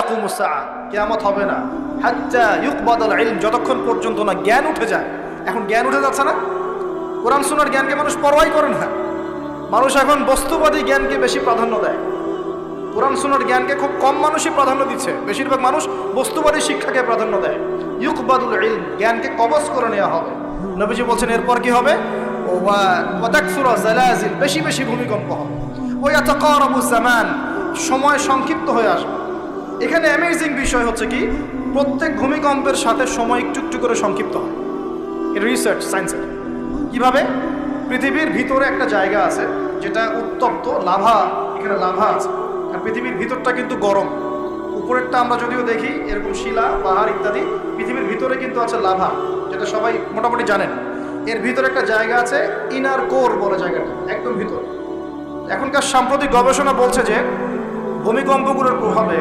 তাকুমুস সাআ, কিয়ামত হবে না হাত্তা ইউকবাদাল ইলম, যতক্ষণ পর্যন্ত না জ্ঞান উঠে যায়। এখন জ্ঞান উঠে যাচ্ছে না, কোরআন সুন্নাহর জ্ঞানকে মানুষ পরোয়াই করে না। মানুষ এখন বস্তুবাদী জ্ঞানকে বেশি প্রাধান্য দেয়, কোরআন সুন্নাহর জ্ঞানকে খুব কম মানুষই প্রাধান্য দিচ্ছে। বেশিরভাগ মানুষ বস্তুবাদী শিক্ষাকে প্রাধান্য দেয়। ইউকবাদুল ইলম, জ্ঞানকে কবজ করে নেওয়া হবে। নবীজি বলছেন এরপর কি হবে? ওয়া তাকসুরু যালাজিল, বেশি বেশি ভূমিকম্প হবে। ওয়া ইয়াতাকারাবু জামান, সময় সংক্ষিপ্ত হয়ে আসবে। এখানে অ্যামেজিং বিষয় হচ্ছে কি, প্রত্যেক ভূমিকম্পের সাথে সময় একটু একটু করে সংক্ষিপ্ত হয়। এটা রিসার্চ সায়েন্সের। কিভাবে? পৃথিবীর ভিতরে একটা জায়গা আছে যেটা উত্তপ্ত, লাভা, এখানে লাভা আছে। আর পৃথিবীর ভিতরটা কিন্তু গরম। উপরেরটা আমরা যদিও দেখি এরকম শিলা, পাহাড় ইত্যাদি, পৃথিবীর ভিতরে কিন্তু আছে লাভা, যেটা সবাই মোটামুটি জানেন। এর ভিতরে একটা জায়গা আছে, ইনার কোর বলে জায়গাটা, একদম ভিতর। এখনকার সাম্প্রতিক গবেষণা বলছে যে ভূমিকম্পগুলোর প্রভাবে